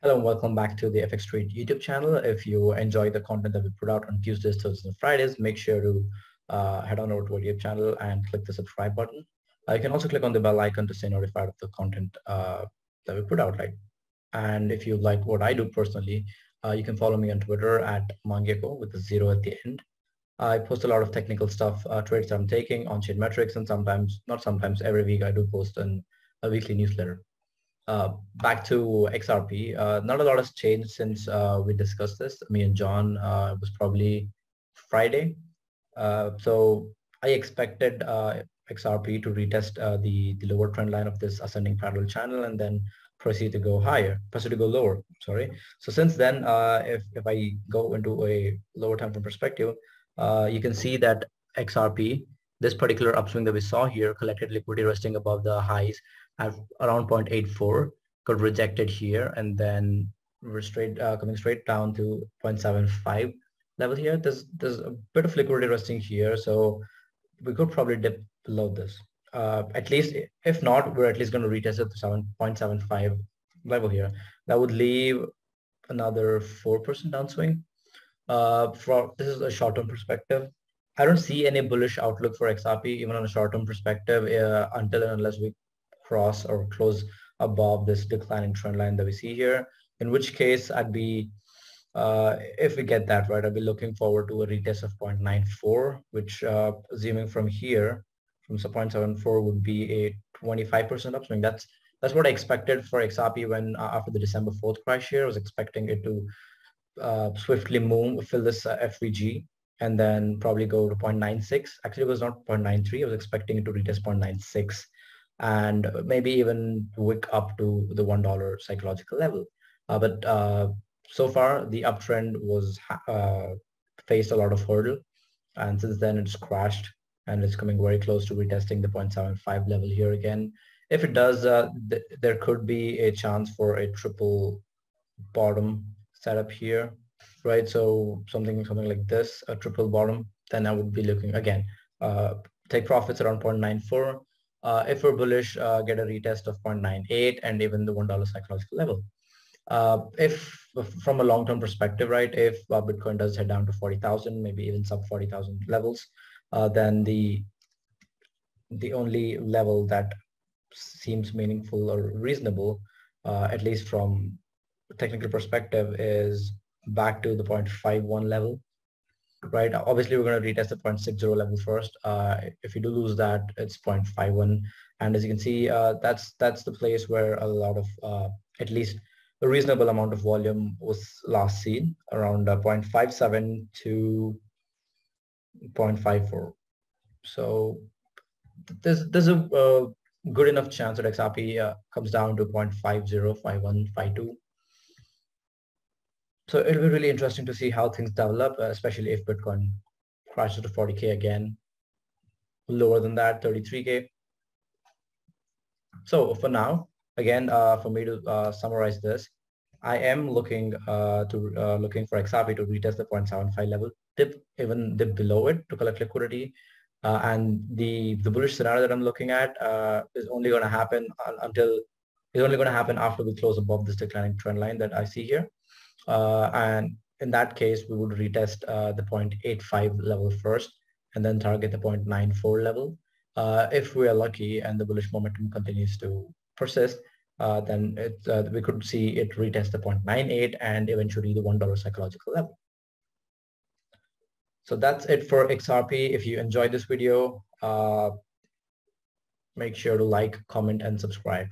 Hello and welcome back to the FX Trade YouTube channel. If you enjoy the content that we put out on Tuesdays, Thursdays, and Fridays, make sure to head on over to our YouTube channel and click the subscribe button. You can also click on the bell icon to stay notified of the content that we put out, right? And if you like what I do personally, you can follow me on Twitter at Mangyako with a 0 at the end. I post a lot of technical stuff, trades that I'm taking, on-chain metrics, and sometimes, not sometimes, every week I do post a weekly newsletter. Back to XRP, not a lot has changed since we discussed this. Me and John, it was probably Friday. So I expected XRP to retest the lower trend line of this ascending parallel channel and then proceed to go lower, sorry. So since then, if I go into a lower time frame perspective, you can see that XRP, this particular upswing that we saw here, collected liquidity resting above the highs at around 0.84, got rejected here, and then we're coming straight down to 0.75 level here. There's a bit of liquidity resting here, so we could probably dip below this. At least, if not, we're at least going to retest it to 7.75 level here. That would leave another 4% downswing. This is a short-term perspective. I don't see any bullish outlook for XRP, even on a short-term perspective, until and unless we cross or close above this declining trend line that we see here. In which case, I'd be, if we get that right, I'd be looking forward to a retest of 0.94, which, assuming from here, from 0.74 would be a 25% upswing. That's what I expected for XRP when after the December 4th crash here. I was expecting it to swiftly fill this FVG and then probably go to 0.96. Actually, it was not 0.93. I was expecting it to retest 0.96 and maybe even wick up to the $1 psychological level. But so far, the uptrend was faced a lot of hurdle. And since then, it's crashed and it's coming very close to retesting the 0.75 level here again. If it does, there could be a chance for a triple bottom setup here, right? So something like this, a triple bottom, then I would be looking again, take profits around 0.94. If we're bullish, get a retest of 0.98 and even the $1 psychological level. If from a long-term perspective, right, if Bitcoin does head down to 40,000, maybe even sub 40,000 levels, then the only level that seems meaningful or reasonable, at least from technical perspective, is back to the 0.51 level, right? Obviously, we're going to retest the 0.60 level first. If you do lose that, it's 0.51. And as you can see, that's the place where a lot of, at least a reasonable amount of volume was last seen, around 0.57 to 0.54. So there's a good enough chance that XRP comes down to 0.50, 51, 52. So it'll be really interesting to see how things develop, especially if Bitcoin crashes to 40K again, lower than that, 33K. So for now, again, for me to summarize this, I am looking looking for XRP to retest the 0.75 level, dip below it to collect liquidity. And the bullish scenario that I'm looking at is only going to happen after we close above this declining trend line that I see here. And in that case, we would retest the 0.85 level first and then target the 0.94 level. If we are lucky and the bullish momentum continues to persist, then we could see it retest the 0.98 and eventually the $1 psychological level. So that's it for XRP. If you enjoyed this video, make sure to like, comment, and subscribe.